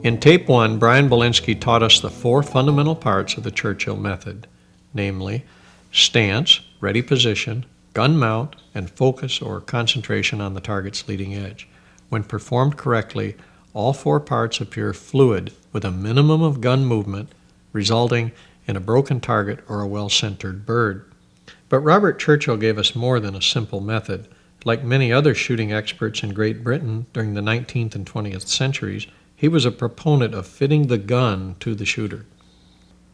In Tape 1, Bryan Bilinski taught us the 4 fundamental parts of the Churchill method, namely stance, ready position, gun mount, and focus or concentration on the target's leading edge. When performed correctly, all 4 parts appear fluid with a minimum of gun movement, resulting in a broken target or a well-centered bird. But Robert Churchill gave us more than a simple method. Like many other shooting experts in Great Britain during the 19th and 20th centuries, he was a proponent of fitting the gun to the shooter.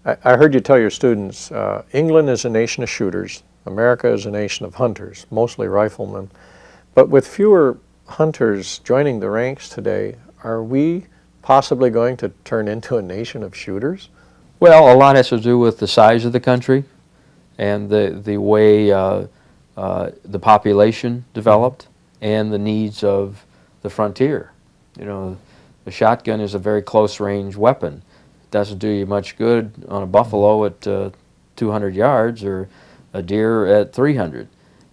I heard you tell your students, England is a nation of shooters, America is a nation of hunters, mostly riflemen. But with fewer hunters joining the ranks today, are we possibly going to turn into a nation of shooters? Well, a lot has to do with the size of the country and the way the population developed and the needs of the frontier. You know, the shotgun is a very close-range weapon. It doesn't do you much good on a buffalo at 200 yards or a deer at 300.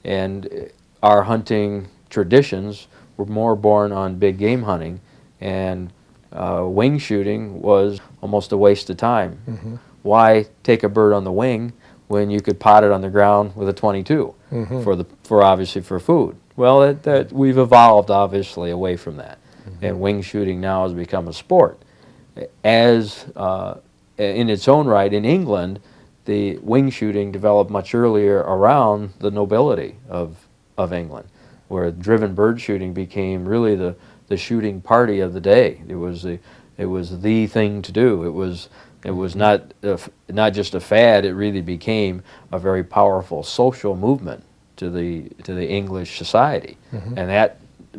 And our hunting traditions were more born on big game hunting, and wing shooting was almost a waste of time. Mm-hmm. Why take a bird on the wing when you could pot it on the ground with a 22 for obviously for food? Well, that we've evolved obviously away from that. And wing shooting now has become a sport. As in its own right, in England, the wing shooting developed much earlier around the nobility of England, where driven bird shooting became really the shooting party of the day. It was the thing to do. It was not just a fad. It really became a very powerful social movement to the English society, and that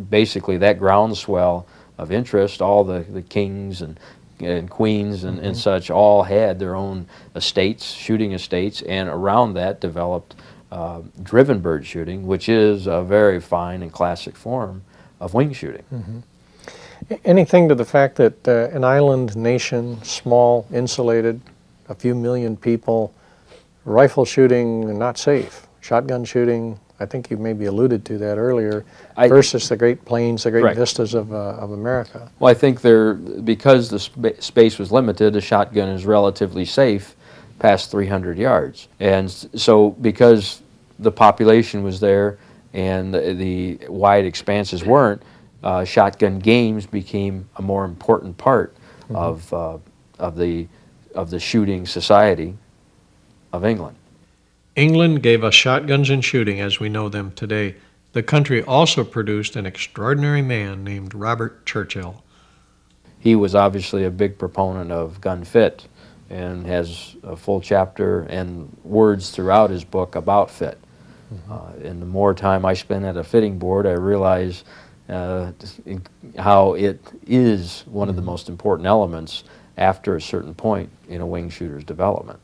basically that groundswell of interest, all the kings and queens and such all had their own estates, shooting estates, and around that developed driven bird shooting, which is a very fine and classic form of wing shooting. Anything to the fact that an island nation, small, insulated, a few million people, rifle shooting not safe, shotgun shooting, I think you maybe alluded to that earlier, versus the great plains, the great vistas of America. Well, I think because the space was limited, a shotgun is relatively safe past 300 yards. And so because the population was there and the wide expanses weren't, shotgun games became a more important part of the shooting society of England. England gave us shotguns and shooting as we know them today. The country also produced an extraordinary man named Robert Churchill. He was obviously a big proponent of gun fit and has a full chapter and words throughout his book about fit. And the more time I spend at a fitting board, I realize how it is one of the most important elements after a certain point in a wing shooter's development.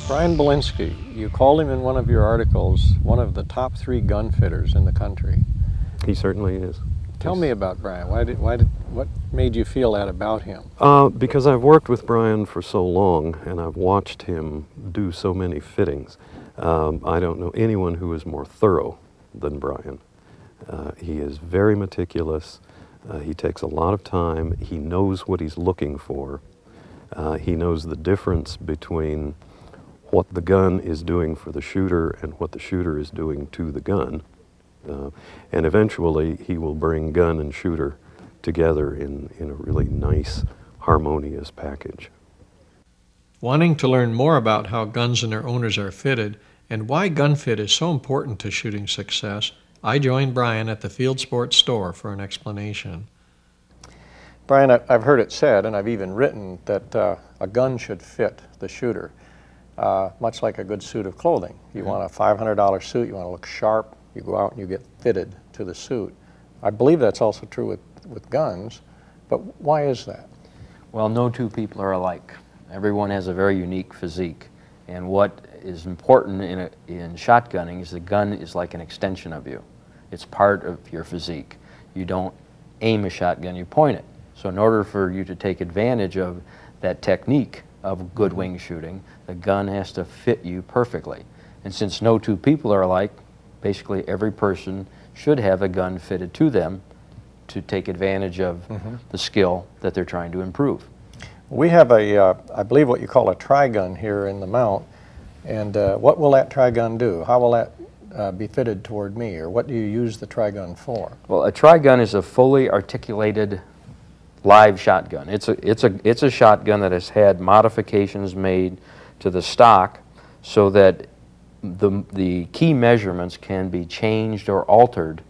Bryan Bilinski, you called him in one of your articles one of the top 3 gun fitters in the country. He certainly is. Tell me about Bryan. What made you feel that about him? Because I've worked with Bryan for so long, and I've watched him do so many fittings. I don't know anyone who is more thorough than Bryan. He is very meticulous. He takes a lot of time. He knows what he's looking for. He knows the difference between what the gun is doing for the shooter and what the shooter is doing to the gun. And eventually he will bring gun and shooter together in a really nice, harmonious package. Wanting to learn more about how guns and their owners are fitted and why gun fit is so important to shooting success, I joined Bryan at the Field Sports store for an explanation. Bryan, I've heard it said, and I've even written, that a gun should fit the shooter, much like a good suit of clothing. You want a $500 suit, you want to look sharp, you go out and you get fitted to the suit. I believe that's also true with guns, but why is that? Well, no two people are alike. Everyone has a very unique physique, and what is important in shotgunning is the gun is like an extension of you. It's part of your physique. You don't aim a shotgun, you point it. So in order for you to take advantage of that technique of good wing shooting, the gun has to fit you perfectly. And since no two people are alike, basically every person should have a gun fitted to them to take advantage of the skill that they're trying to improve. We have a, I believe what you call a tri-gun here in the mount, and what will that tri-gun do? How will that be fitted toward me, or what do you use the tri-gun for? Well, a tri-gun is a fully articulated live shotgun. It's a shotgun that has had modifications made to the stock so that the key measurements can be changed or altered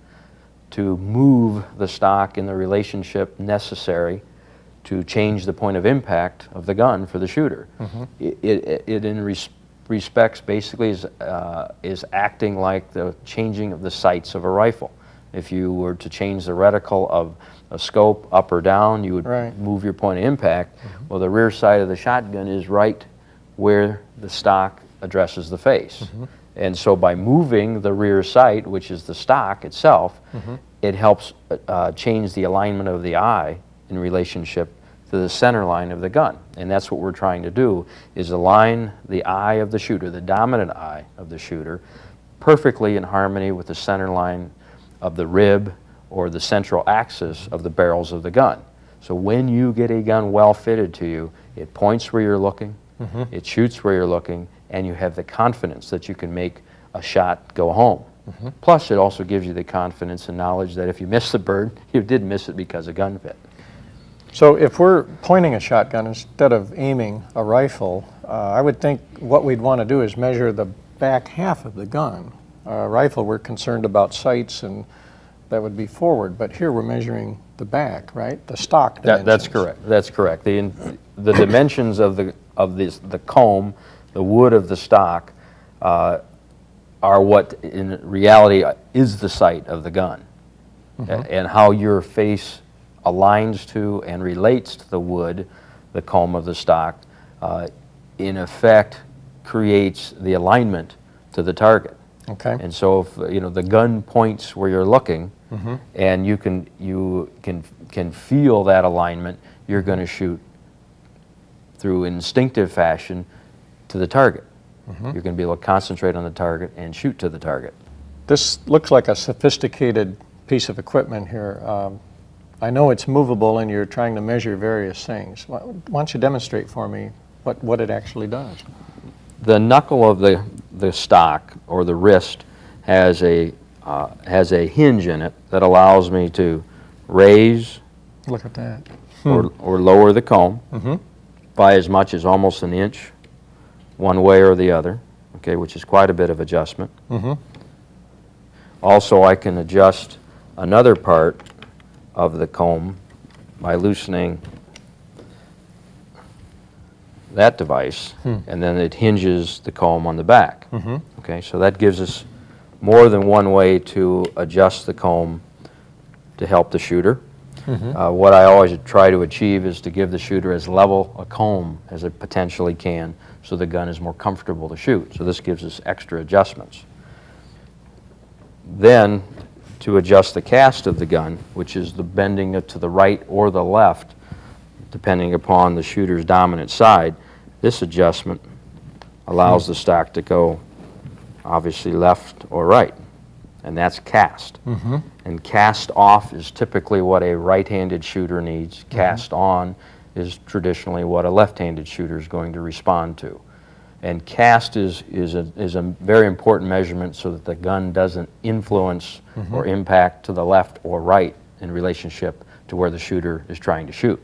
to move the stock in the relationship necessary to change the point of impact of the gun for the shooter. It in respects basically is acting like the changing of the sights of a rifle. If you were to change the reticle of a scope up or down, you would move your point of impact. Well, the rear side of the shotgun is right where the stock addresses the face. And so by moving the rear sight, which is the stock itself, it helps change the alignment of the eye in relationship to the center line of the gun. And that's what we're trying to do, is align the eye of the shooter, the dominant eye of the shooter, perfectly in harmony with the center line of the rib or the central axis of the barrels of the gun. So when you get a gun well fitted to you, it points where you're looking, it shoots where you're looking, and you have the confidence that you can make a shot go home. Plus, it also gives you the confidence and knowledge that if you miss the bird, you did miss it because of gun fit. So if we're pointing a shotgun instead of aiming a rifle, I would think what we'd want to do is measure the back half of the gun. A rifle, we're concerned about sights, and that would be forward, but here we're measuring the back, right? The stock dimensions. That's correct. That's correct. The dimensions of the comb, the wood of the stock, are what in reality is the sight of the gun. And how your face aligns to and relates to the wood, the comb of the stock, in effect creates the alignment to the target. Okay. And so if the gun points where you're looking, and you can feel that alignment, you're going to shoot through instinctive fashion to the target. You're going to be able to concentrate on the target and shoot to the target. This looks like a sophisticated piece of equipment here. I know it's movable and you're trying to measure various things. Why don't you demonstrate for me what it actually does? The knuckle of the stock or the wrist has a hinge in it that allows me to raise Look at that. or lower the comb by as much as almost an inch one way or the other, okay, which is quite a bit of adjustment. Also, I can adjust another part of the comb by loosening that device, and then it hinges the comb on the back. Okay, so that gives us more than one way to adjust the comb to help the shooter. What I always try to achieve is to give the shooter as level a comb as it potentially can so the gun is more comfortable to shoot. So this gives us extra adjustments. Then, to adjust the cast of the gun, which is the bending it to the right or the left, depending upon the shooter's dominant side, this adjustment allows the stock to go obviously left or right, and that's cast. And cast off is typically what a right-handed shooter needs. Cast on is traditionally what a left-handed shooter is going to respond to. And cast is a very important measurement so that the gun doesn't influence or impact to the left or right in relationship to where the shooter is trying to shoot.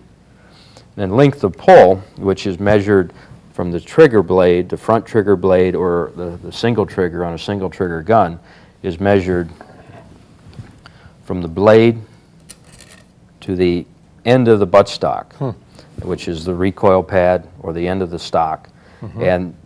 Then length of pull, which is measured from the trigger blade, the front trigger blade, or the single trigger on a single trigger gun, is measured from the blade to the end of the buttstock, which is the recoil pad or the end of the stock. And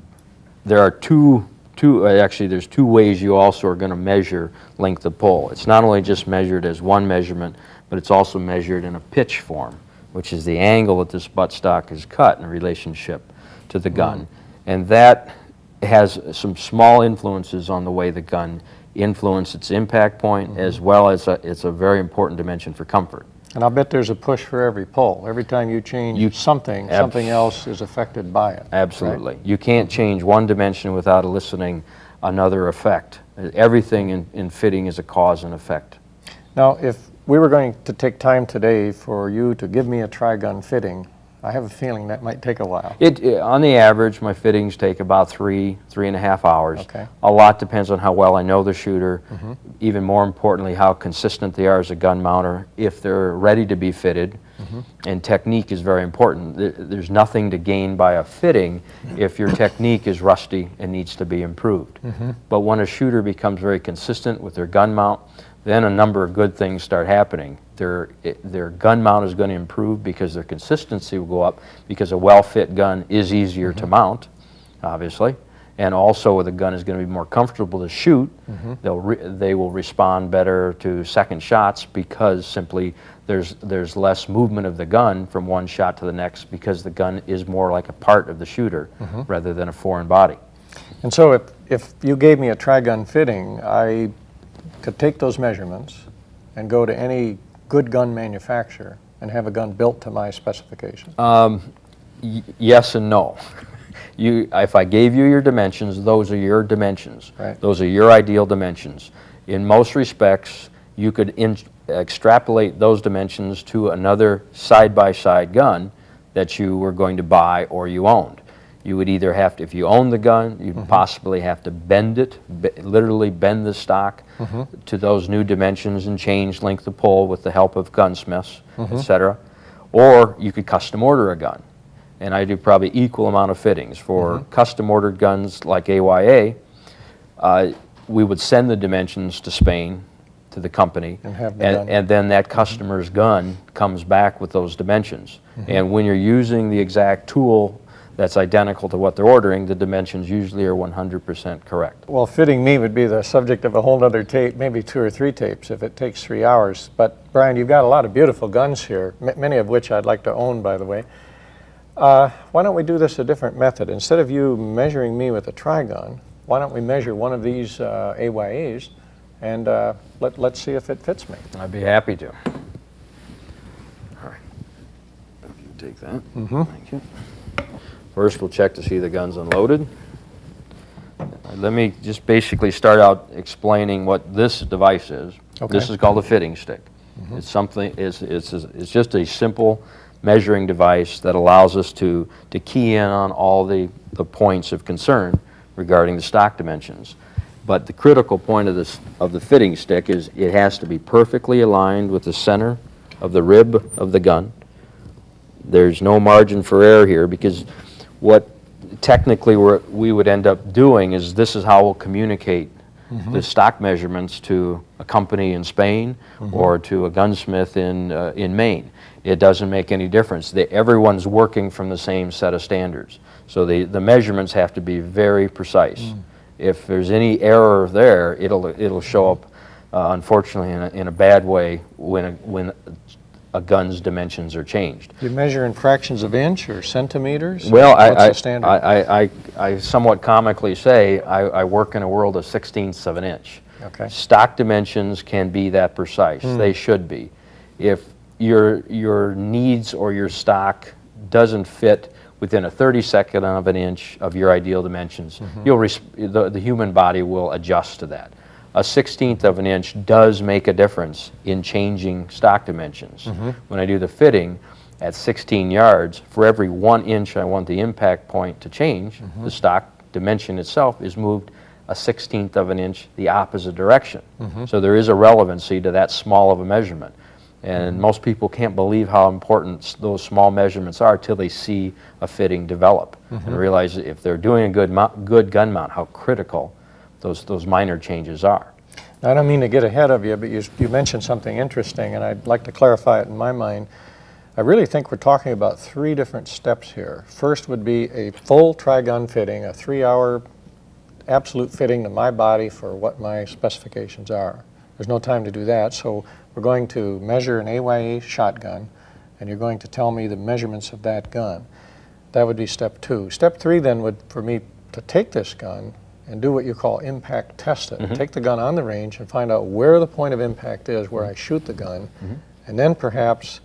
there are there's two ways you also are going to measure length of pull. It's not only just measured as one measurement, but it's also measured in a pitch form, which is the angle that this buttstock is cut in relationship to the gun. And that has some small influences on the way the gun influences its impact point, as well as it's a very important dimension for comfort. And I'll bet there's a push for every pull. Every time you change something else is affected by it. Absolutely. Right? You can't change one dimension without eliciting another effect Everything in fitting is a cause and effect. Now, if we were going to take time today for you to give me a tri-gun fitting, I have a feeling that might take a while. On the average, my fittings take about 3.5 hours. Okay. A lot depends on how well I know the shooter. Even more importantly, how consistent they are as a gun mounter, if they're ready to be fitted. And technique is very important. There's nothing to gain by a fitting if your technique is rusty and needs to be improved. But when a shooter becomes very consistent with their gun mount, then a number of good things start happening. Their gun mount is going to improve because their consistency will go up, because a well-fit gun is easier to mount, obviously, and also the gun is going to be more comfortable to shoot. They will respond better to second shots because simply there's less movement of the gun from one shot to the next, because the gun is more like a part of the shooter rather than a foreign body. And so if you gave me a tri-gun fitting, I could take those measurements and go to any good gun manufacturer and have a gun built to my specifications. Yes and no. If I gave you your dimensions, those are your dimensions. Right. Those are your ideal dimensions. In most respects, you could extrapolate those dimensions to another side-by-side gun that you were going to buy or you owned. You would either have to, if you own the gun, you'd possibly have to bend it, literally bend the stock to those new dimensions and change length of pull with the help of gunsmiths, etc. Or you could custom order a gun. And I do probably equal amount of fittings. For custom ordered guns like AYA, we would send the dimensions to Spain, to the company, and then that customer's gun comes back with those dimensions. And when you're using the exact tool that's identical to what they're ordering, the dimensions usually are 100% correct. Well, fitting me would be the subject of a whole other tape, maybe 2 or 3 tapes if it takes 3 hours. But Bryan, you've got a lot of beautiful guns here, many of which I'd like to own, by the way. Why don't we do this a different method? Instead of you measuring me with a tri-gun, why don't we measure one of these AYAs and let's see if it fits me. I'd be happy to. All right. If you take that. Thank you. First, we'll check to see the gun's unloaded. Let me just basically start out explaining what this device is. Okay. This is called a fitting stick. It's something. It's just a simple measuring device that allows us to key in on all the points of concern regarding the stock dimensions. But the critical point of the fitting stick is it has to be perfectly aligned with the center of the rib of the gun. There's no margin for error here, because what technically we would end up doing is this is how we'll communicate the stock measurements to a company in Spain or to a gunsmith in Maine. It doesn't make any difference. Everyone's working from the same set of standards. So the measurements have to be very precise. If there's any error there, it'll show up, unfortunately, in a bad way when a gun's dimensions are changed. Do you measure in fractions of inch or centimeters? Well, what's the standard? I somewhat comically say I work in a world of 1/16ths of an inch. Okay. Stock dimensions can be that precise. They should be. If your needs or your stock doesn't fit within a 32nd of an inch of your ideal dimensions, the human body will adjust to that. A 1/16th of an inch does make a difference in changing stock dimensions. When I do the fitting at 16 yards, for every 1 inch I want the impact point to change, the stock dimension itself is moved a 1/16th of an inch the opposite direction. So there is a relevancy to that small of a measurement. And most people can't believe how important those small measurements are till they see a fitting develop and realize that if they're doing a good gun mount, how critical those minor changes are. I don't mean to get ahead of you, but you mentioned something interesting, and I'd like to clarify it in my mind. I really think we're talking about 3 different steps here. First would be a full tri-gun fitting, a 3-hour absolute fitting to my body for what my specifications are. There's no time to do that, so we're going to measure an AYA shotgun, and you're going to tell me the measurements of that gun. That would be step 2. Step 3 then would, for me to take this gun and do what you call impact test it. Take the gun on the range and find out where the point of impact is, where I shoot the gun, and then perhaps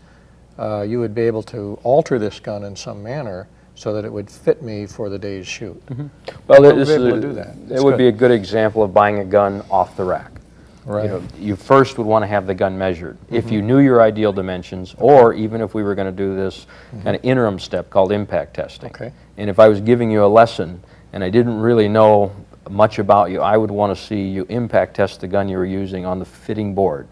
you would be able to alter this gun in some manner so that it would fit me for the day's shoot. Well, We'll this be is able to do that. It That's would good. be a good example of buying a gun off the rack. Right. You know, you first would want to have the gun measured. If you knew your ideal dimensions, or even if we were going to do this kind of interim step called impact testing. Okay. And if I was giving you a lesson and I didn't really know much about you, I would want to see you impact test the gun you were using on the fitting board.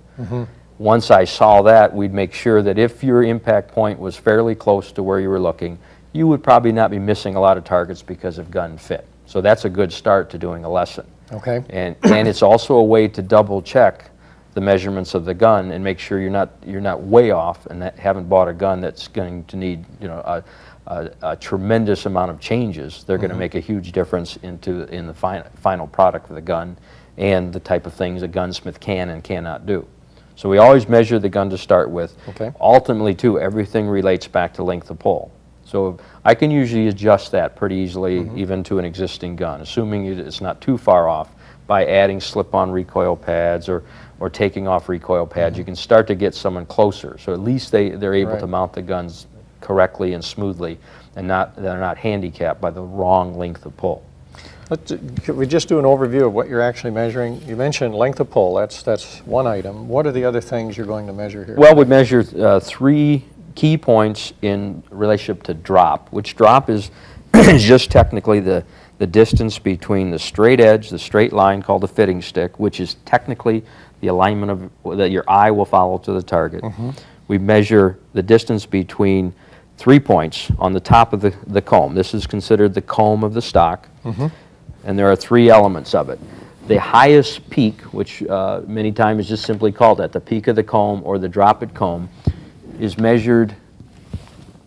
Once I saw that, we'd make sure that if your impact point was fairly close to where you were looking, you would probably not be missing a lot of targets because of gun fit. So that's a good start to doing a lesson. Okay. And it's also a way to double check the measurements of the gun and make sure you're not way off and that haven't bought a gun that's going to need, you know, a tremendous amount of changes. They're going to make a huge difference in the final product of the gun and the type of things a gunsmith can and cannot do. So we always measure the gun to start with. Okay. Ultimately, too, everything relates back to length of pull. So I can usually adjust that pretty easily, even to an existing gun, assuming it's not too far off. By adding slip-on recoil pads or taking off recoil pads, you can start to get someone closer. So at least they're able to Right. mount the guns correctly and smoothly, and they're not handicapped by the wrong length of pull. Could we just do an overview of what you're actually measuring? You mentioned length of pull. That's one item. What are the other things you're going to measure here? Well, we measure 3 key points in relationship to drop, which drop is just technically the distance between the straight edge, the straight line called the fitting stick, which is technically the alignment that your eye will follow to the target. We measure the distance between 3 points on the top of the comb. This is considered the comb of the stock, and there are 3 elements of it. The highest peak, which many times is just simply called that, the peak of the comb or the drop at comb, is measured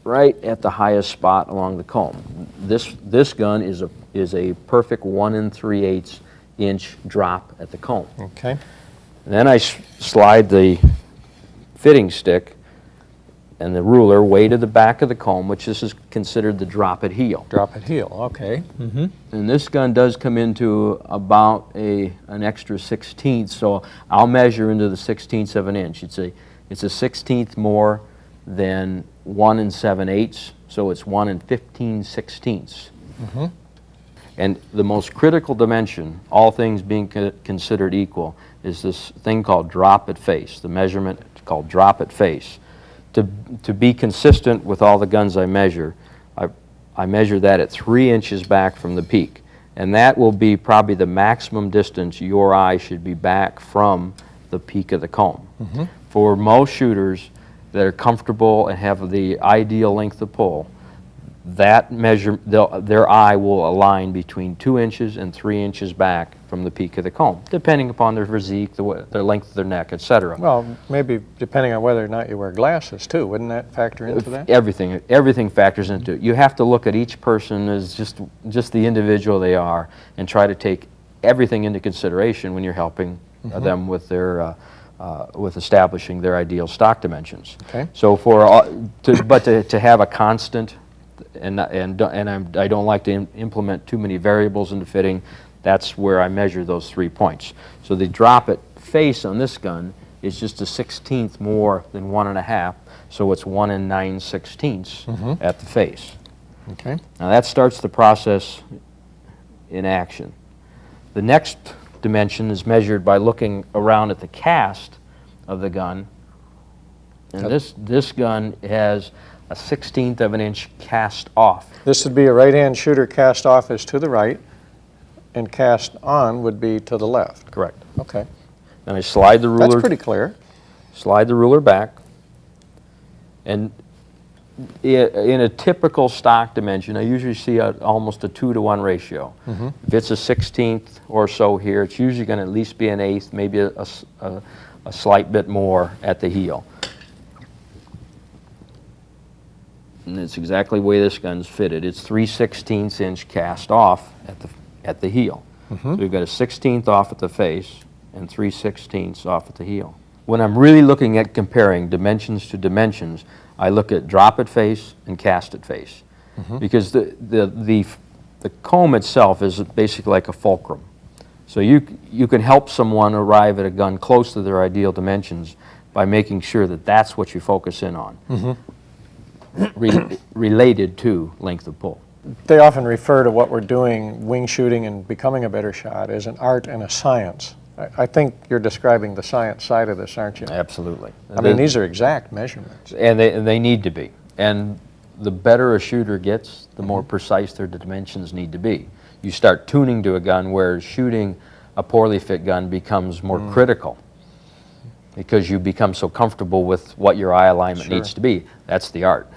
right at the highest spot along the comb. This gun is a perfect 1 3/8 inch drop at the comb. Okay. And then I slide the fitting stick and the ruler way to the back of the comb, which this is considered the drop at heel. Drop at heel. Okay. And this gun does come into about an extra 1/16, so I'll measure into the 1/16 of an inch. It's a 1/16 more than 1 7/8, so it's 1 15/16. And the most critical dimension, all things being considered equal, is this thing called drop at face, the measurement called drop at face. To be consistent with all the guns I measure, I measure that at 3 inches back from the peak. And that will be probably the maximum distance your eye should be back from the peak of the comb. For most shooters that are comfortable and have the ideal length of pull, that measure, their eye will align between 2 inches and 3 inches back from the peak of the comb, depending upon their physique, their length of their neck, etc. Well, maybe depending on whether or not you wear glasses too, wouldn't that factor into that? Everything factors into it. You have to look at each person as just the individual they are and try to take everything into consideration when you're helping them with their with establishing their ideal stock dimensions. Okay. So to have a constant, and I don't like to implement too many variables into fitting. That's where I measure those 3 points. So the drop at face on this gun is just a 1/16 more than 1 1/2, so it's 1 9/16 at the face. Okay. Now that starts the process in action. The next dimension is measured by looking around at the cast of the gun. And this gun has a 1/16 of an inch cast off. This would be a right-hand shooter. Cast off is to the right, and cast on would be to the left. Correct. Okay. Then I slide the ruler. That's pretty clear. Slide the ruler back, and in a typical stock dimension, I usually see almost a 2-to-1 ratio. If it's a 1/16 or so here, it's usually going to at least be an 1/8, maybe a slight bit more at the heel. And it's exactly the way this gun's fitted. It's 3/16 inch cast off at the heel. So we've got a 1/16 off at the face and 3/16 off at the heel. When I'm really looking at comparing dimensions to dimensions, I look at drop at face and cast at face, because the comb itself is basically like a fulcrum. So you can help someone arrive at a gun close to their ideal dimensions by making sure that that's what you focus in on. related to length of pull. They often refer to what we're doing, wing shooting and becoming a better shot, as an art and a science. I think you're describing the science side of this, aren't you? Absolutely. I mean, these are exact measurements. And they need to be. And the better a shooter gets, the more precise their dimensions need to be. You start tuning to a gun where shooting a poorly fit gun becomes more critical because you become so comfortable with what your eye alignment needs to be. That's the art.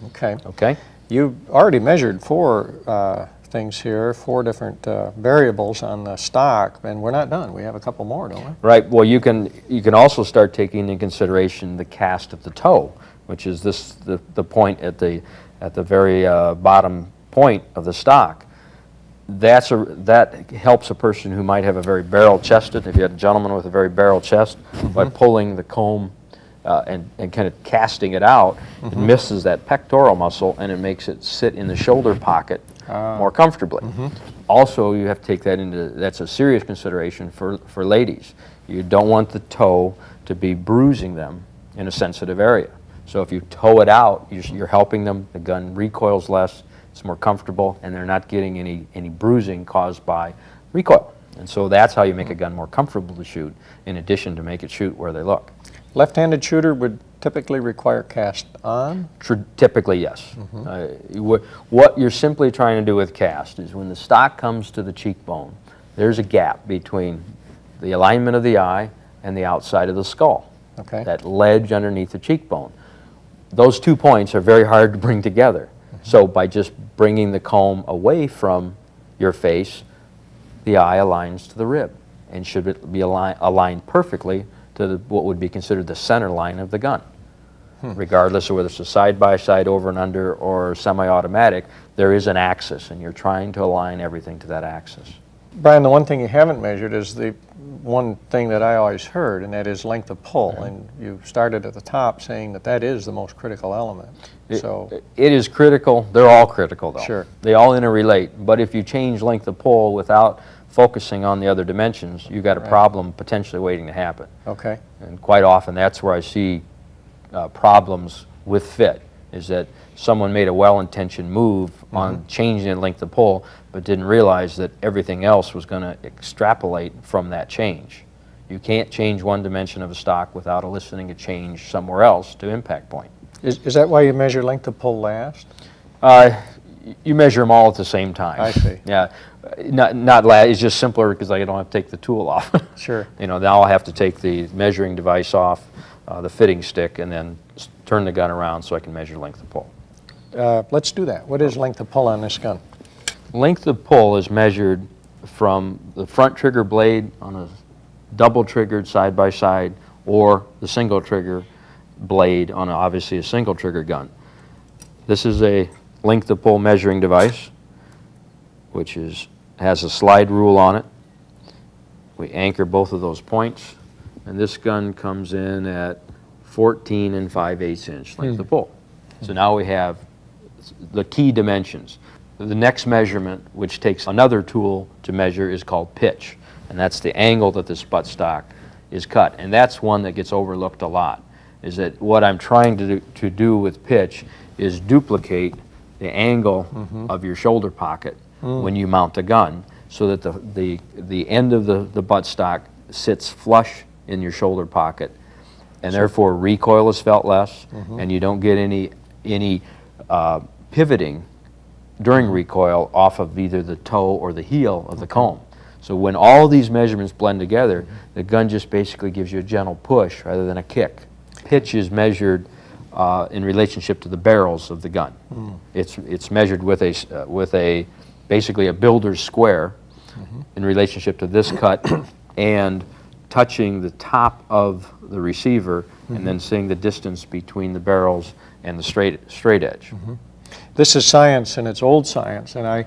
Okay. Okay? You already measured 4 things here, 4 different variables on the stock, and we're not done. We have a couple more, don't we? Right. Well, you can also start taking into consideration the cast of the toe, which is the point at the very bottom point of the stock. That helps a person who might have a very barrel chested. If you had a gentleman with a very barrel chest, by pulling the comb and kind of casting it out, it misses that pectoral muscle and it makes it sit in the shoulder pocket more comfortably. Also, you have to take that that's a serious consideration for ladies. You don't want the toe to be bruising them in a sensitive area. So if you toe it out, you're helping them. The gun recoils less, it's more comfortable, and they're not getting any bruising caused by recoil. And so that's how you make a gun more comfortable to shoot, in addition to make it shoot where they look. Left-handed shooter would typically require cast on? Typically, yes. What you're simply trying to do with cast is when the stock comes to the cheekbone, there's a gap between the alignment of the eye and the outside of the skull, that ledge underneath the cheekbone. Those 2 points are very hard to bring together. So by just bringing the comb away from your face, the eye aligns to the rib and should be aligned perfectly to what would be considered the center line of the gun. Regardless of whether it's a side-by-side, over and under, or semi-automatic, there is an axis, and you're trying to align everything to that axis. Brian, the one thing you haven't measured is the one thing that I always heard, and that is length of pull. And you started at the top saying that is the most critical element. It is critical. They're all critical, though. Sure. They all interrelate. But if you change length of pull without focusing on the other dimensions, you've got a problem potentially waiting to happen. Okay. And quite often that's where I see problems with fit, is that someone made a well-intentioned move on changing the length of pull, but didn't realize that everything else was going to extrapolate from that change. You can't change one dimension of a stock without eliciting a change somewhere else to impact point. Is that why you measure length of pull last? You measure them all at the same time. I see. Yeah, not last. It's just simpler because I don't have to take the tool off. Sure. Now I'll have to take the measuring device off, the fitting stick, and then turn the gun around so I can measure length of pull. Let's do that. What is length of pull on this gun? Length of pull is measured from the front trigger blade on a double triggered side by side, or the single trigger blade on obviously a single trigger gun. This is a length of pull measuring device, which has a slide rule on it. We anchor both of those points, and this gun comes in at 14 5/8 inch length of pull. So now we have the key dimensions. The next measurement, which takes another tool to measure, is called pitch, and that's the angle that this butt stock is cut. And that's one that gets overlooked a lot, is that what I'm trying to do with pitch is duplicate the angle of your shoulder pocket when you mount a gun, so that the end of the butt stock sits flush in your shoulder pocket, and therefore recoil is felt less, and you don't get any pivoting during recoil off of either the toe or the heel of the comb. So when all these measurements blend together, the gun just basically gives you a gentle push rather than a kick. Pitch is measured in relationship to the barrels of the gun. It's measured with basically a builder's square in relationship to this cut, and touching the top of the receiver, and then seeing the distance between the barrels and the straight edge. This is science, and it's old science, and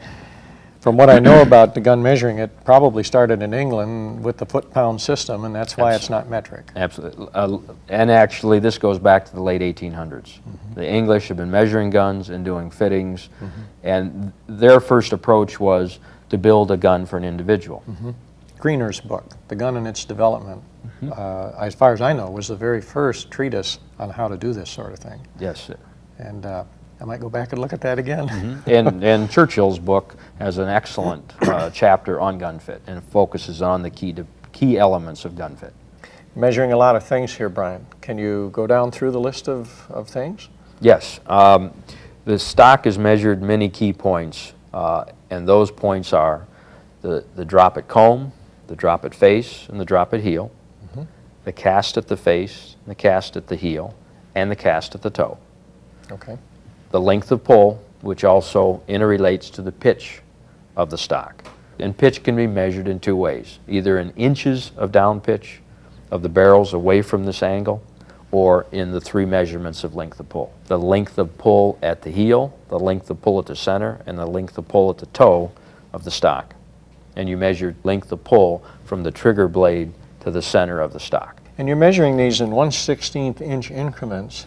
from what I know about the gun measuring, it probably started in England with the foot-pound system, and that's why it's not metric. Absolutely. And actually, this goes back to the late 1800s. The English have been measuring guns and doing fittings, and their first approach was to build a gun for an individual. Greener's book, The Gun and Its Development, as far as I know, was the very first treatise on how to do this sort of thing. Yes, sir. And I might go back and look at that again. And Churchill's book has an excellent chapter on gun fit, and it focuses on the key elements of gun fit. Measuring a lot of things here, Brian. Can you go down through the list of things? Yes. The stock is measured many key points, and those points are the drop at comb, the drop at face, and the drop at heel, the cast at the face, the cast at the heel, and the cast at the toe. Okay. The length of pull, which also interrelates to the pitch of the stock. And pitch can be measured in two ways, either in inches of down pitch of the barrels away from this angle, or in the three measurements of length of pull. The length of pull at the heel, the length of pull at the center, and the length of pull at the toe of the stock. And you measure length of pull from the trigger blade to the center of the stock. And you're measuring these in 1/16 inch increments.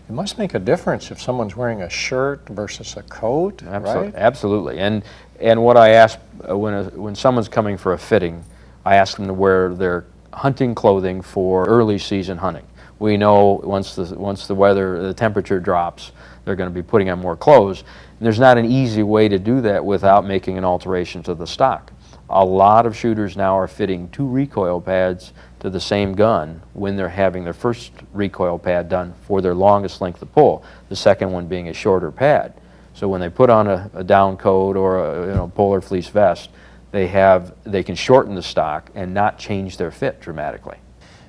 It must make a difference if someone's wearing a shirt versus a coat, right? Absolutely. And what I ask when someone's coming for a fitting, I ask them to wear their hunting clothing for early season hunting. We know once the temperature drops, they're going to be putting on more clothes. And there's not an easy way to do that without making an alteration to the stock. A lot of shooters now are fitting 2 recoil pads to the same gun when they're having their first recoil pad done for their longest length of pull, the second one being a shorter pad. So when they put on a down coat or a polar fleece vest, they can shorten the stock and not change their fit dramatically.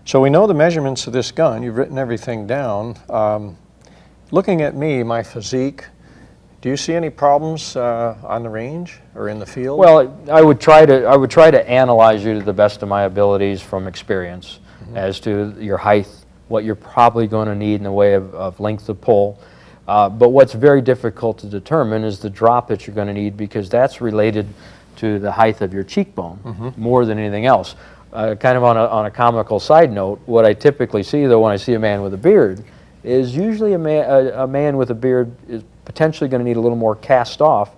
So we know the measurements of this gun. You've written everything down. Looking at me, my physique, do you see any problems on the range or in the field? Well, I would try to analyze you to the best of my abilities from experience as to your height, what you're probably going to need in the way of length of pull. But what's very difficult to determine is the drop that you're going to need, because that's related to the height of your cheekbone more than anything else. Kind of on a comical side note, what I typically see, though, when I see a man with a beard, is usually a man with a beard is potentially going to need a little more cast off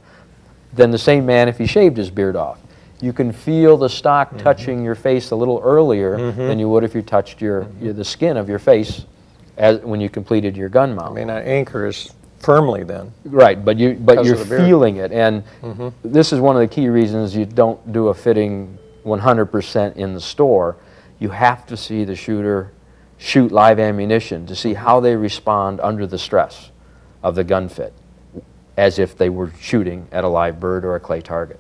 than the same man if he shaved his beard off. You can feel the stock touching your face a little earlier than you would if you touched the skin of your face when you completed your gun mount. I mean, an anchor is firmly then. Right, but you're feeling it, and Mm-hmm. this is one of the key reasons you don't do a fitting 100% in the store. You have to see the shooter shoot live ammunition to see how they respond under the stress of the gun fit, as if they were shooting at a live bird or a clay target.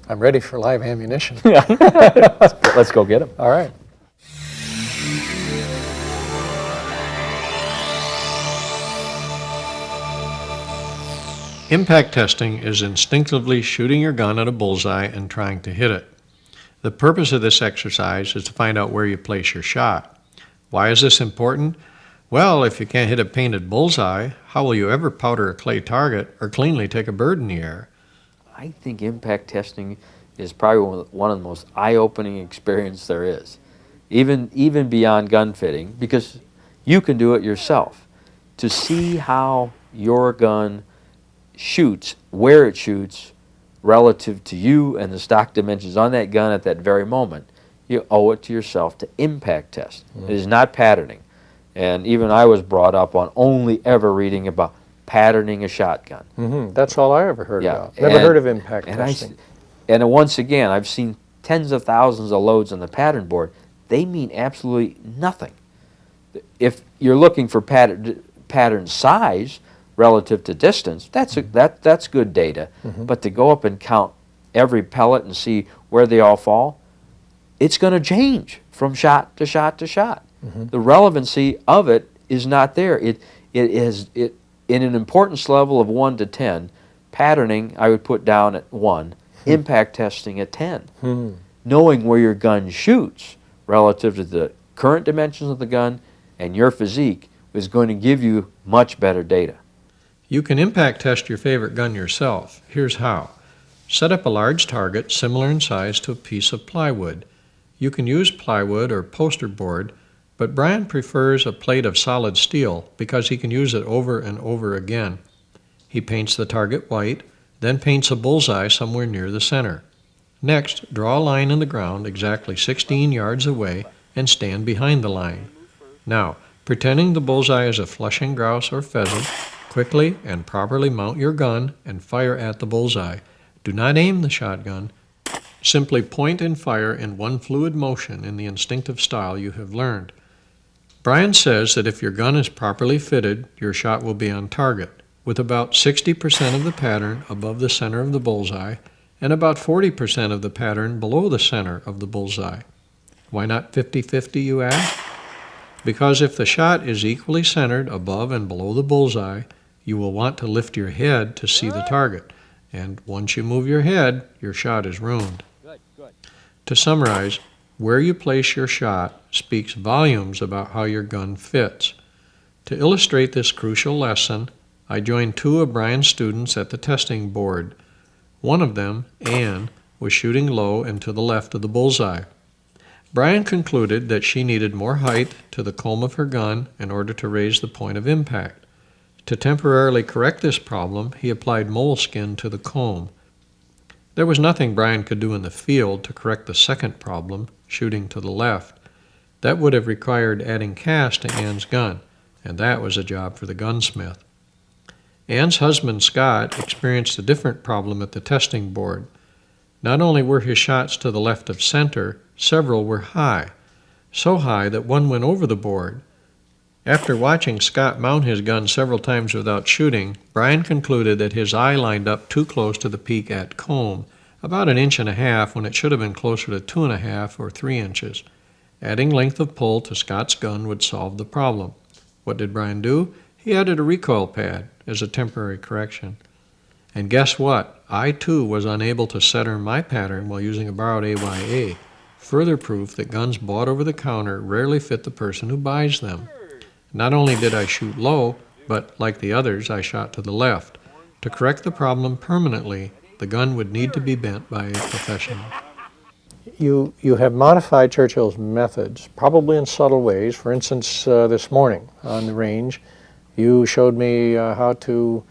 I'm ready for live ammunition. Let's go get them. All right. Impact testing is instinctively shooting your gun at a bullseye and trying to hit it. The purpose of this exercise is to find out where you place your shot. Why is this important? Well, if you can't hit a painted bullseye, how will you ever powder a clay target or cleanly take a bird in the air? I think impact testing is probably one of the most eye-opening experiences there is, even beyond gun fitting, because you can do it yourself. To see how your gun shoots, where it shoots, relative to you and the stock dimensions on that gun at that very moment, you owe it to yourself to impact test. It is not patterning. And even I was brought up on only ever reading about patterning a shotgun. That's all I ever heard Yeah, about. Never heard of impact and testing. And once again, I've seen tens of thousands of loads on the pattern board. They mean absolutely nothing. If you're looking for pattern size relative to distance, that's good data. But to go up and count every pellet and see where they all fall, it's going to change from shot to shot to shot. The relevancy of it is not there. It is in an importance level of 1 to 10. Patterning I would put down at 1. Impact testing at 10. Knowing where your gun shoots relative to the current dimensions of the gun and your physique is going to give you much better data. You can impact test your favorite gun yourself. Here's how. Set up a large target similar in size to a piece of plywood. You can use plywood or poster board, but Bryan prefers a plate of solid steel because he can use it over and over again. He paints the target white, then paints a bullseye somewhere near the center. Next, draw a line in the ground exactly 16 yards away and stand behind the line. Now, pretending the bullseye is a flushing grouse or pheasant, Quickly and properly mount your gun and fire at the bullseye. Do not aim the shotgun. Simply point and fire in one fluid motion in the instinctive style you have learned. Bryan says that if your gun is properly fitted, your shot will be on target, with about 60% of the pattern above the center of the bullseye and about 40% of the pattern below the center of the bullseye. Why not 50-50, you ask? Because if the shot is equally centered above and below the bullseye, you will want to lift your head to see the target, and once you move your head, your shot is ruined. To summarize, where you place your shot speaks volumes about how your gun fits. To illustrate this crucial lesson, I joined two of Bryan's students at the testing board. One of them, Anne, was shooting low and to the left of the bullseye. Bryan concluded that she needed more height to the comb of her gun in order to raise the point of impact. To temporarily correct this problem, he applied moleskin to the comb. There was nothing Bryan could do in the field to correct the second problem, shooting to the left. That would have required adding cast to Anne's gun, and that was a job for the gunsmith. Anne's husband, Scott, experienced a different problem at the testing board. Not only were his shots to the left of center, several were high, so high that one went over the board. After watching Scott mount his gun several times without shooting, Bryan concluded that his eye lined up too close to the peak at comb, about 1.5 inches when it should have been closer to 2.5 or 3 inches. Adding length of pull to Scott's gun would solve the problem. What did Bryan do? He added a recoil pad as a temporary correction. And guess what? I too was unable to center my pattern while using a borrowed AYA. Further proof that guns bought over the counter rarely fit the person who buys them. Not only did I shoot low, but like the others, I shot to the left. To correct the problem permanently, the gun would need to be bent by a professional. You have modified Churchill's methods, probably in subtle ways. For instance, this morning on the range, you showed me how to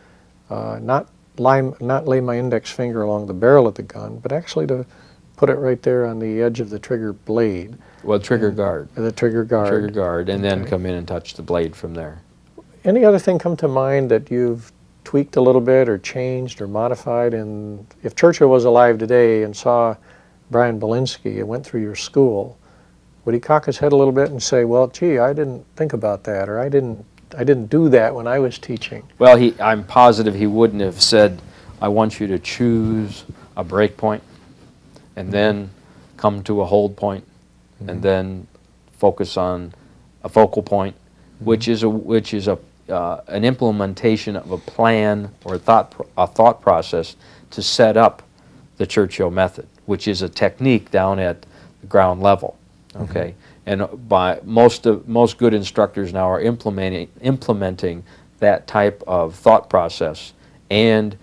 not lay my index finger along the barrel of the gun, but actually to put it right there on the edge of the trigger blade. Well, trigger guard. The trigger guard. Trigger guard, and then come in and touch the blade from there. Any other thing come to mind that you've tweaked a little bit or changed or modified? And if Churchill was alive today and saw Bryan Bilinski and went through your school, would he cock his head a little bit and say, well, gee, I didn't think about that, or I didn't do that when I was teaching? Well, I'm positive he wouldn't have said, I want you to choose a break point and then come to a hold point and then focus on a focal point, which is an implementation of a plan or a thought process to set up the Churchill method, which is a technique down at the ground level. Okay, and by most good instructors now are implementing that type of thought process and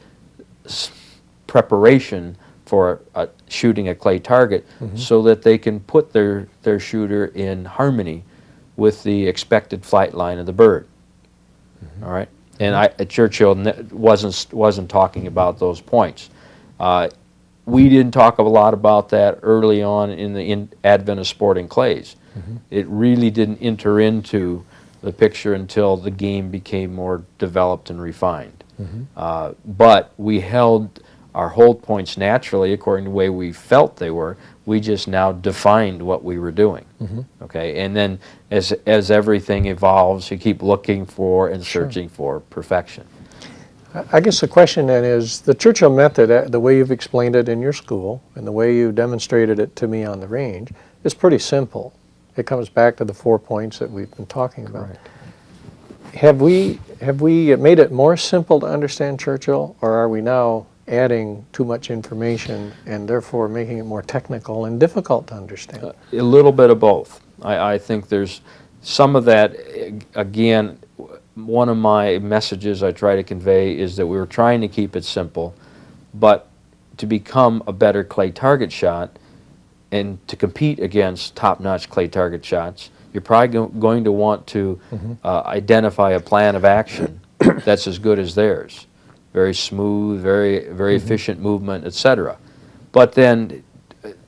preparation for shooting a clay target, so that they can put their shooter in harmony with the expected flight line of the bird. All right, and Churchill wasn't talking about those points. We didn't talk a lot about that early on in the advent of sporting clays. It really didn't enter into the picture until the game became more developed and refined. But we held our hold points naturally according to the way we felt they were. We just now defined what we were doing. Okay, and then as everything evolves, you keep looking for and searching for perfection. I guess the question then is, the Churchill method, the way you've explained it in your school and the way you demonstrated it to me on the range, is pretty simple. It comes back to the 4 points that we've been talking about. Correct. Have we made it more simple to understand Churchill, or are we now adding too much information and therefore making it more technical and difficult to understand? A little bit of both. I think there's some of that. Again, one of my messages I try to convey is that we were trying to keep it simple, but to become a better clay target shot and to compete against top-notch clay target shots, you're probably going to want to identify a plan of action that's as good as theirs. Very smooth, very efficient movement, etc. But then,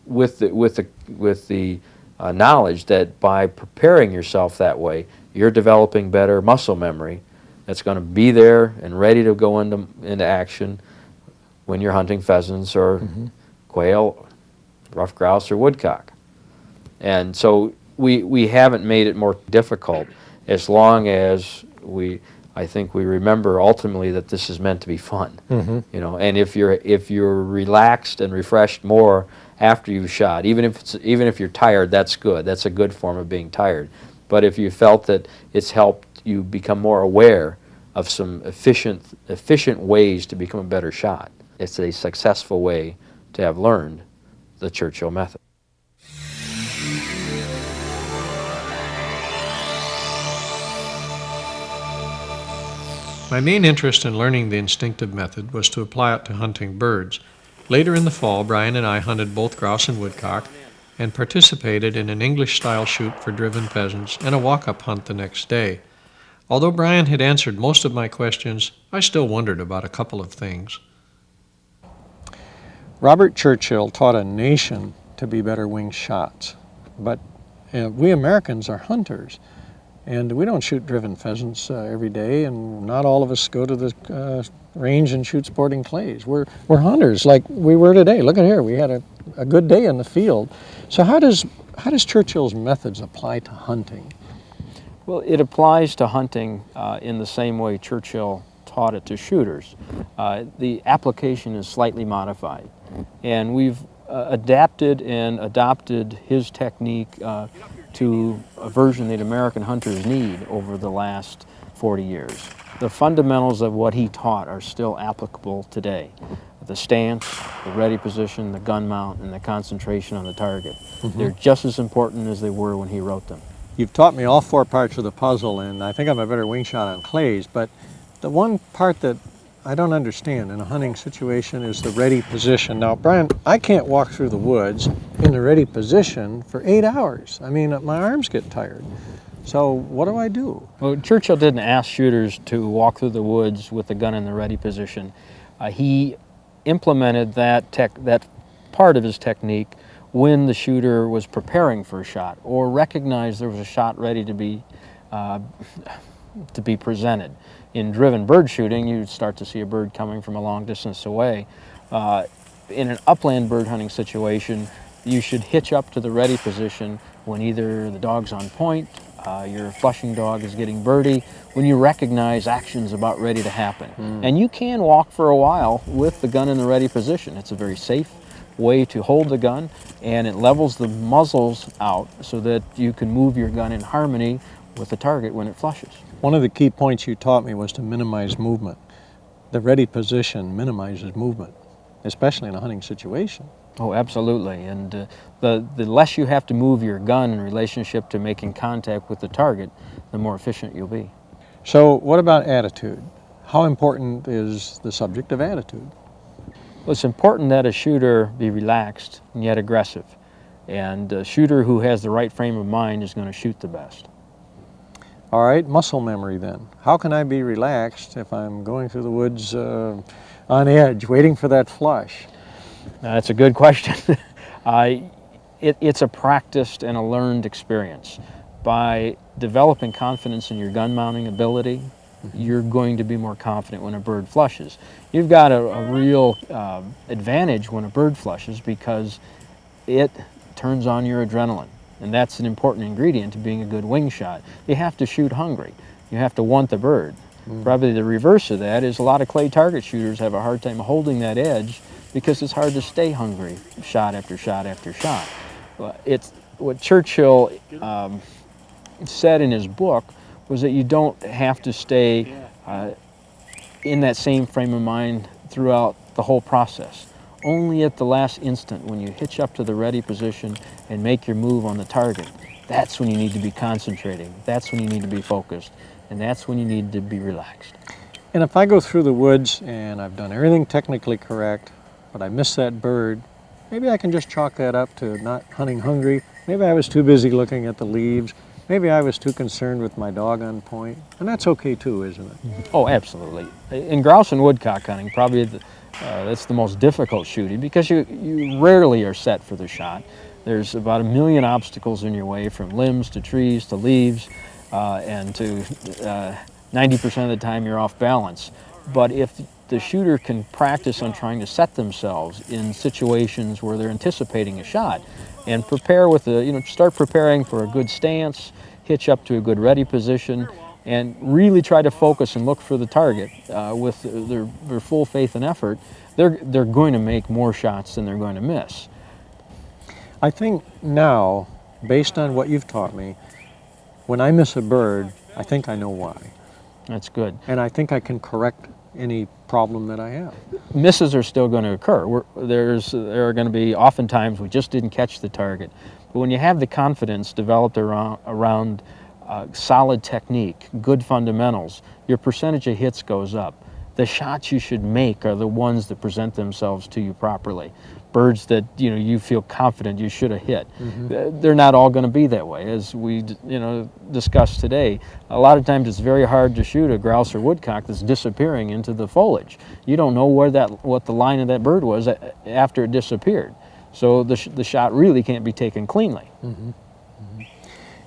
with the knowledge that by preparing yourself that way, you're developing better muscle memory, that's going to be there and ready to go into action when you're hunting pheasants or quail, ruffed grouse, or woodcock. And so we haven't made it more difficult, as long as I think we remember ultimately that this is meant to be fun. You know, and if you're relaxed and refreshed more after you've shot, even if you're tired, that's good. That's a good form of being tired. But if you felt that it's helped you become more aware of some efficient ways to become a better shot, it's a successful way to have learned the Churchill method. My main interest in learning the instinctive method was to apply it to hunting birds. Later in the fall, Bryan and I hunted both grouse and woodcock and participated in an English-style shoot for driven pheasants and a walk-up hunt the next day. Although Bryan had answered most of my questions, I still wondered about a couple of things. Robert Churchill taught a nation to be better wing shots, but we Americans are hunters, and we don't shoot driven pheasants every day, and not all of us go to the range and shoot sporting clays. We're hunters like we were today. Look at here, we had a good day in the field. So how does Churchill's methods apply to hunting? Well, it applies to hunting in the same way Churchill taught it to shooters. The application is slightly modified, and we've adapted and adopted his technique to a version that American hunters need over the last 40 years. The fundamentals of what he taught are still applicable today. The stance, the ready position, the gun mount, and the concentration on the target. They're just as important as they were when he wrote them. You've taught me all four parts of the puzzle, and I think I'm a better wing shot on clays, but the one part that I don't understand in a hunting situation is the ready position. Now, Bryan, I can't walk through the woods in the ready position for 8 hours. I mean, my arms get tired. So what do I do? Well, Churchill didn't ask shooters to walk through the woods with the gun in the ready position. He implemented that part of his technique when the shooter was preparing for a shot or recognized there was a shot ready to be presented. In driven bird shooting, you'd start to see a bird coming from a long distance away. In an upland bird hunting situation, you should hitch up to the ready position when either the dog's on point, your flushing dog is getting birdie, when you recognize action's about ready to happen. And you can walk for a while with the gun in the ready position. It's a very safe way to hold the gun, and it levels the muzzles out so that you can move your gun in harmony with the target when it flushes. One of the key points you taught me was to minimize movement. The ready position minimizes movement, especially in a hunting situation. Oh, absolutely. And the less you have to move your gun in relationship to making contact with the target, the more efficient you'll be. So what about attitude? How important is the subject of attitude? Well, it's important that a shooter be relaxed and yet aggressive. And a shooter who has the right frame of mind is going to shoot the best. All right, muscle memory then. How can I be relaxed if I'm going through the woods on edge, waiting for that flush? That's a good question. It's a practiced and a learned experience. By developing confidence in your gun mounting ability, you're going to be more confident when a bird flushes. You've got a real advantage when a bird flushes because it turns on your adrenaline. And that's an important ingredient to being a good wing shot. You have to shoot hungry. You have to want the bird. Probably the reverse of that is a lot of clay target shooters have a hard time holding that edge because it's hard to stay hungry shot after shot after shot. It's what Churchill said in his book was that you don't have to stay in that same frame of mind throughout the whole process. Only at the last instant when you hitch up to the ready position and make your move on the target, that's when you need to be concentrating. That's when you need to be focused. And that's when you need to be relaxed. And if I go through the woods and I've done everything technically correct, but I miss that bird, maybe I can just chalk that up to not hunting hungry. Maybe I was too busy looking at the leaves. Maybe I was too concerned with my dog on point. And that's okay too, isn't it? Oh, absolutely. In grouse and woodcock hunting, probably that's the most difficult shooting because you rarely are set for the shot. There's about 1 million obstacles in your way, from limbs to trees to leaves and to 90% of the time you're off balance. But if the shooter can practice on trying to set themselves in situations where they're anticipating a shot and prepare with start preparing for a good stance, hitch up to a good ready position, and really try to focus and look for the target with their full faith and effort, they're going to make more shots than they're going to miss. I think now, based on what you've taught me, when I miss a bird, I think I know why. That's good. And I think I can correct any problem that I have. Misses are still going to occur. There are going to be oftentimes we just didn't catch the target. But when you have the confidence developed around solid technique, good fundamentals, your percentage of hits goes up. The shots you should make are the ones that present themselves to you properly. Birds that you feel confident you should have hit. They're not all going to be that way, as we discussed today. A lot of times it's very hard to shoot a grouse or woodcock that's disappearing into the foliage. You don't know what the line of that bird was after it disappeared. So the shot really can't be taken cleanly.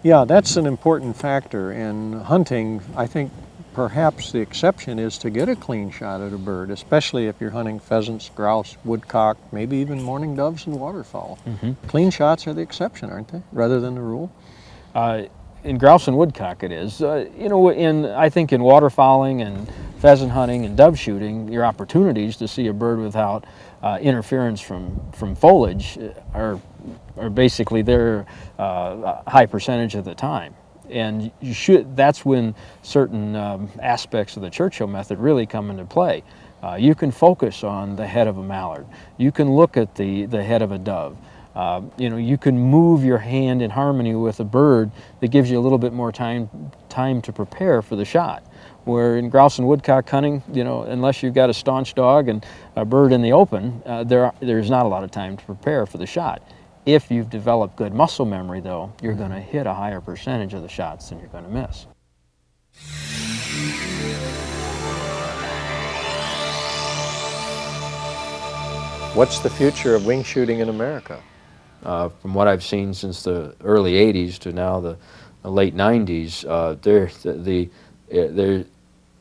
Yeah, that's an important factor in hunting. I think perhaps the exception is to get a clean shot at a bird, especially if you're hunting pheasants, grouse, woodcock, maybe even mourning doves and waterfowl. Clean shots are the exception, aren't they, rather than the rule? In grouse and woodcock it is. I think in waterfowling and pheasant hunting and dove shooting, your opportunities to see a bird without interference from foliage are basically there a high percentage of the time. And that's when certain aspects of the Churchill method really come into play. You can focus on the head of a mallard. You can look at the head of a dove. You can move your hand in harmony with a bird that gives you a little bit more time to prepare for the shot. Where in grouse and woodcock hunting, unless you've got a staunch dog and a bird in the open, there's not a lot of time to prepare for the shot. If you've developed good muscle memory, though, you're going to hit a higher percentage of the shots than you're going to miss. What's the future of wing shooting in America? From what I've seen since the early 80s to now the late 90s,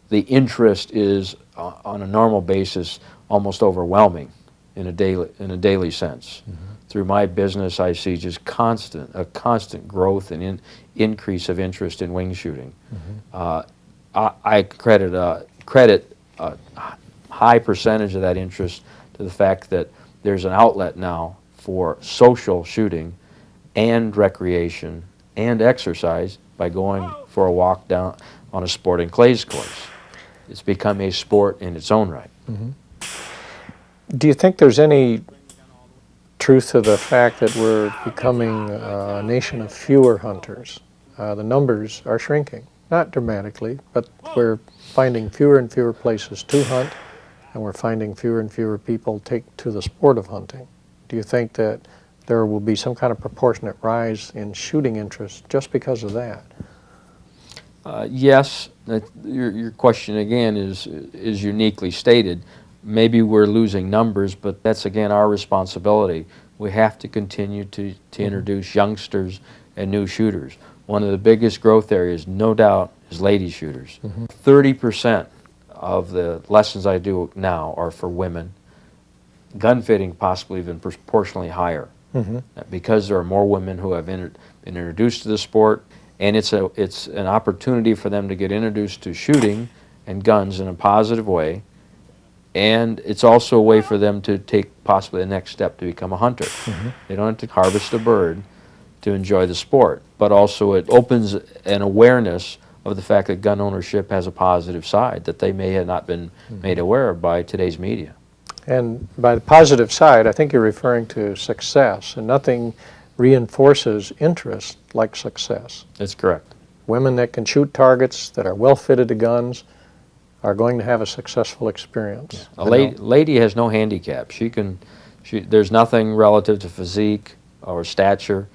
the interest is on a normal basis almost overwhelming in a daily sense. Through my business, I see just a constant growth and increase of interest in wing shooting. I credit a high percentage of that interest to the fact that there's an outlet now for social shooting and recreation and exercise by going for a walk down on a sporting clays course. It's become a sport in its own right. Do you think there's any truth to the fact that we're becoming a nation of fewer hunters? The numbers are shrinking, not dramatically, but we're finding fewer and fewer places to hunt, and we're finding fewer and fewer people take to the sport of hunting. Do you think that there will be some kind of proportionate rise in shooting interest just because of that? Yes, your question again is uniquely stated. Maybe we're losing numbers, but that's again our responsibility. We have to continue to introduce youngsters and new shooters. One of the biggest growth areas, no doubt, is lady shooters. 30% of the lessons I do now are for women. Gun fitting possibly even proportionally higher, because there are more women who have been introduced to the sport, and it's an opportunity for them to get introduced to shooting and guns in a positive way. And it's also a way for them to take possibly the next step to become a hunter. They don't have to harvest a bird to enjoy the sport, but also it opens an awareness of the fact that gun ownership has a positive side that they may have not been made aware of by today's media. And by the positive side, I think you're referring to success, and nothing reinforces interest like success. That's correct. Women that can shoot targets, that are well fitted to guns, are going to have a successful experience. A lady has no handicap. There's nothing relative to physique or stature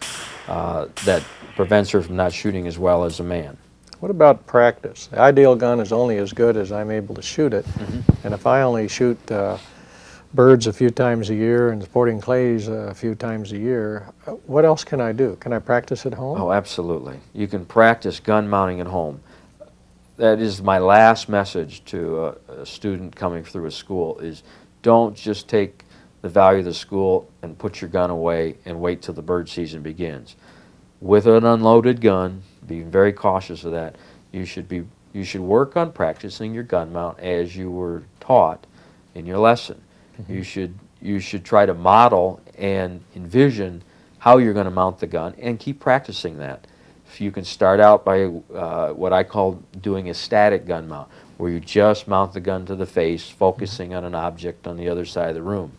that prevents her from not shooting as well as a man. What about practice? The ideal gun is only as good as I'm able to shoot it, and if I only shoot birds a few times a year and sporting clays a few times a year, what else can I do? Can I practice at home? Oh, absolutely. You can practice gun mounting at home. that is my last message to a student coming through a school is don't just take the value of the school and put your gun away and wait till the bird season begins. With an unloaded gun, being very cautious of that, you should work on practicing your gun mount as you were taught in your lesson. You should try to model and envision how you're going to mount the gun and keep practicing that. If you can start out by what I call doing a static gun mount, where you just mount the gun to the face, focusing on an object on the other side of the room.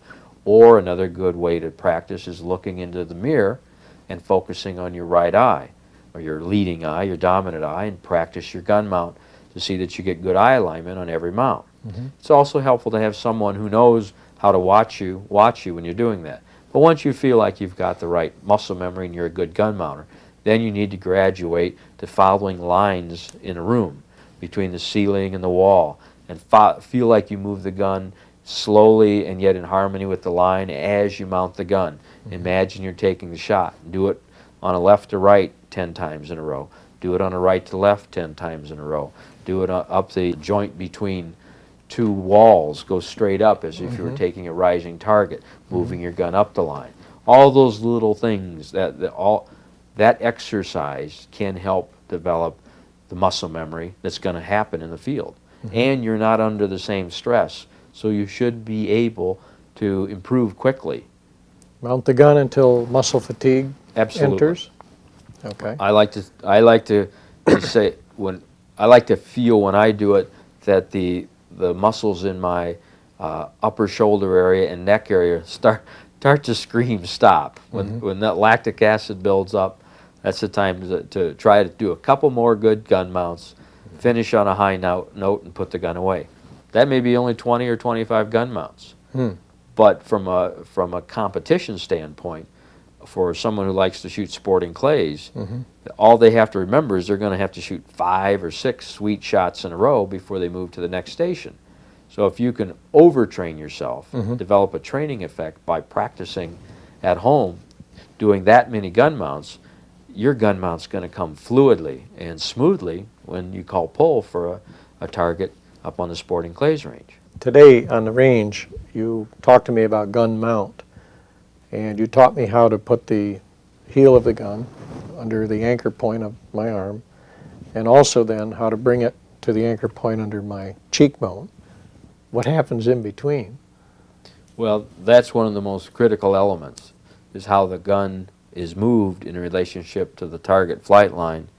Or another good way to practice is looking into the mirror and focusing on your right eye, or your leading eye, your dominant eye, and practice your gun mount to see that you get good eye alignment on every mount. It's also helpful to have someone who knows how to watch you when you're doing that. But once you feel like you've got the right muscle memory and you're a good gun mounter, then you need to graduate to following lines in a room between the ceiling and the wall, and feel like you move the gun slowly and yet in harmony with the line as you mount the gun. Imagine you're taking the shot. Do it on a left to right 10 times in a row. Do it on a right to left 10 times in a row. Do it up the joint between two walls. Go straight up as if you were taking a rising target, moving your gun up the line. All those little things, that exercise can help develop the muscle memory that's going to happen in the field. And you're not under the same stress, so you should be able to improve quickly. Mount the gun until muscle fatigue Absolutely. enters? Okay. I like to say I like to feel when I do it that the muscles in my upper shoulder area and neck area start to scream stop. When that lactic acid builds up, that's the time to try to do a couple more good gun mounts, finish on a high note, and put the gun away. That may be only 20 or 25 gun mounts. But from a competition standpoint, for someone who likes to shoot sporting clays, all they have to remember is they're going to have to shoot 5 or 6 sweet shots in a row before they move to the next station. So if you can overtrain yourself, develop a training effect by practicing at home, doing that many gun mounts, your gun mount's going to come fluidly and smoothly when you call pull for a target up on the sporting clays range. Today on the range, you talked to me about gun mount, and you taught me how to put the heel of the gun under the anchor point of my arm, and also then how to bring it to the anchor point under my cheekbone. What happens in between? Well, that's one of the most critical elements, is how the gun is moved in relationship to the target flight line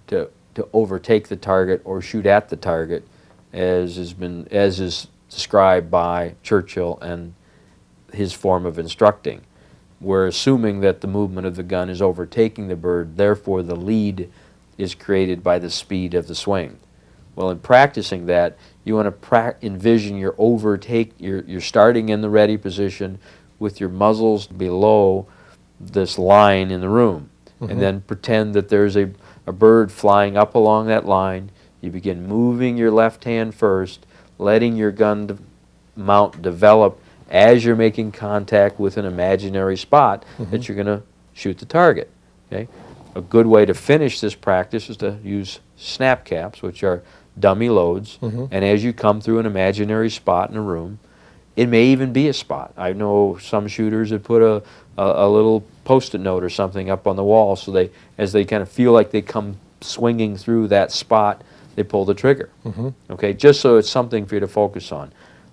to overtake the target or shoot at the target, as is described by Churchill and his form of instructing. We're assuming that the movement of the gun is overtaking the bird, therefore the lead is created by the speed of the swing. Well, in practicing that, you want to envision your overtake, you're starting in the ready position with your muzzles below this line in the room, and then pretend that there's a bird flying up along that line. You begin moving your left hand first, letting your gun mount develop as you're making contact with an imaginary spot that you're going to shoot the target. Okay? A good way to finish this practice is to use snap caps, which are dummy loads, and as you come through an imaginary spot in a room, it may even be a spot. I know some shooters that put a little post-it note or something up on the wall, so as they kind of feel like they come swinging through that spot, they pull the trigger. Okay, just so it's something for you to focus on.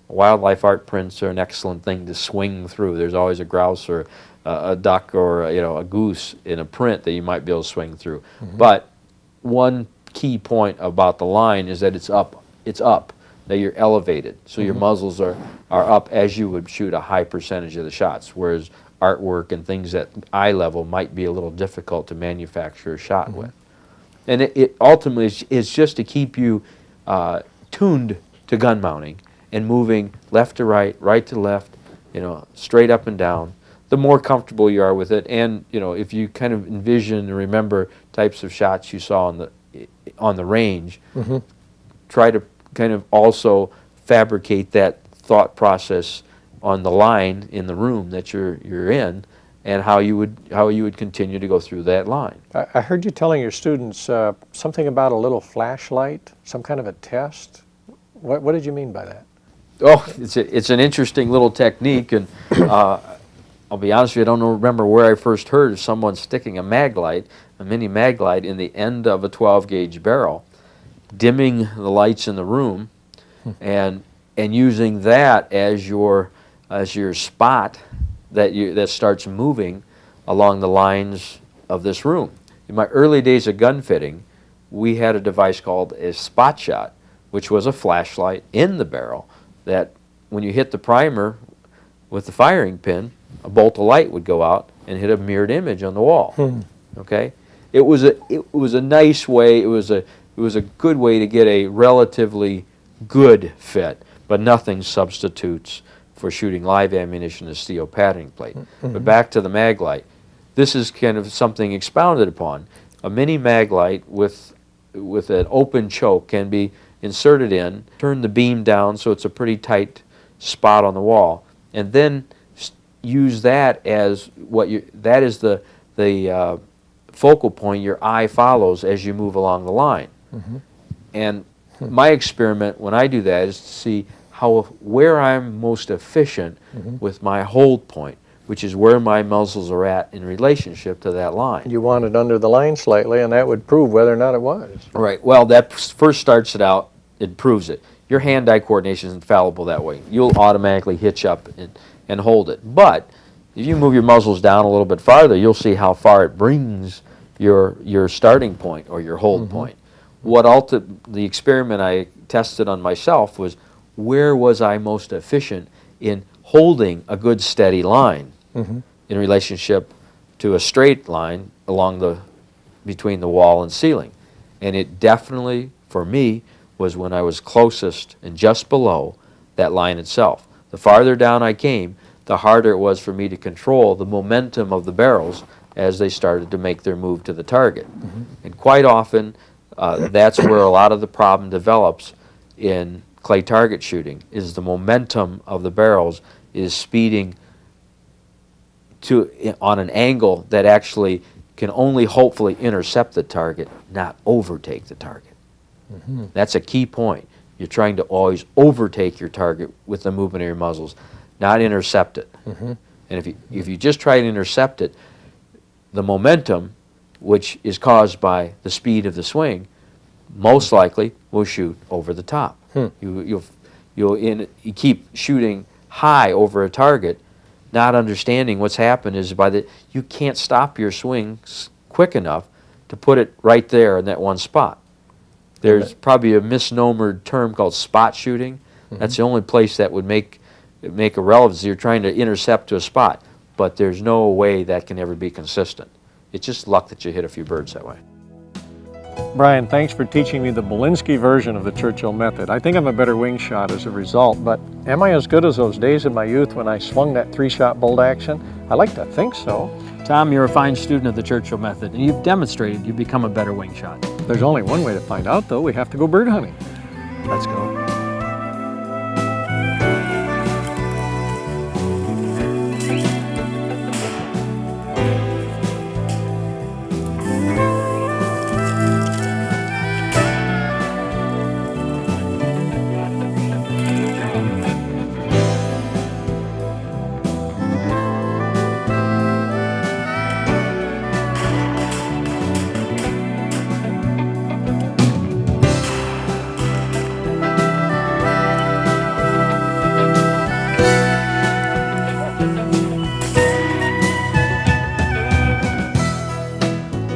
Wildlife art prints are an excellent thing to swing through. There's always a grouse or a duck or a goose in a print that you might be able to swing through. But one key point about the line is that it's up, that you're elevated. So your muzzles are up as you would shoot a high percentage of the shots, whereas artwork and things at eye level might be a little difficult to manufacture a shot with. And it ultimately is just to keep you tuned to gun mounting and moving left to right, right to left, straight up and down. The more comfortable you are with it, and if you kind of envision and remember types of shots you saw on the range, try to kind of also fabricate that thought process on the line in the room that you're in, and how you would continue to go through that line. I heard you telling your students something about a little flashlight, some kind of a test. What did you mean by that? Oh, it's an interesting little technique, and I'll be honest with you, I don't remember where I first heard of someone sticking a mini mag light in the end of a 12-gauge barrel, dimming the lights in the room, and using that as your spot that starts moving along the lines of this room. In my early days of gun fitting, we had a device called a spot shot, which was a flashlight in the barrel that when you hit the primer with the firing pin, a bolt of light would go out and hit a mirrored image on the wall. Okay, it was a nice way. It was a good way to get a relatively good fit, but nothing substitutes for shooting live ammunition a steel patterning plate. But back to the mag light. This is kind of something expounded upon. A mini mag light with an open choke can be inserted in, turn the beam down so it's a pretty tight spot on the wall, and then use that as that is the focal point your eye follows as you move along the line. And my experiment when I do that is to see where I'm most efficient with my hold point, which is where my muzzles are at in relationship to that line. You want it under the line slightly, and that would prove whether or not it was. Right. Well, that first starts it out. It proves it. Your hand-eye coordination is infallible that way. You'll automatically hitch up and hold it. But if you move your muzzles down a little bit farther, you'll see how far it brings your starting point or your hold point. The experiment I tested on myself was where was I most efficient in holding a good steady line in relationship to a straight line between the wall and ceiling. And it definitely, for me, was when I was closest and just below that line itself. The farther down I came, the harder it was for me to control the momentum of the barrels as they started to make their move to the target. And quite often, that's where a lot of the problem develops in clay target shooting, is the momentum of the barrels is speeding on an angle that actually can only hopefully intercept the target, not overtake the target. That's a key point. You're trying to always overtake your target with the movement of your muzzles, not intercept it. And if you just try to intercept it, the momentum, which is caused by the speed of the swing, most likely will shoot over the top. You keep shooting high over a target, not understanding what's happened is you can't stop your swings quick enough to put it right there in that one spot. There's probably a misnomered term called spot shooting. That's the only place that would make a relevance. You're trying to intercept to a spot, but there's no way that can ever be consistent. It's just luck that you hit a few birds that way. Bryan, thanks for teaching me the Bilinski version of the Churchill method. I think I'm a better wing shot as a result, but am I as good as those days in my youth when I swung that 3-shot bolt action? I like to think so. Tom, you're a fine student of the Churchill method, and you've demonstrated you've become a better wing shot. There's only one way to find out, though. We have to go bird hunting. Let's go.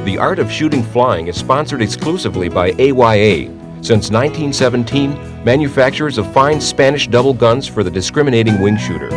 The Art of Shooting Flying is sponsored exclusively by AYA. Since 1917, manufacturers of fine Spanish double guns for the discriminating wing shooter.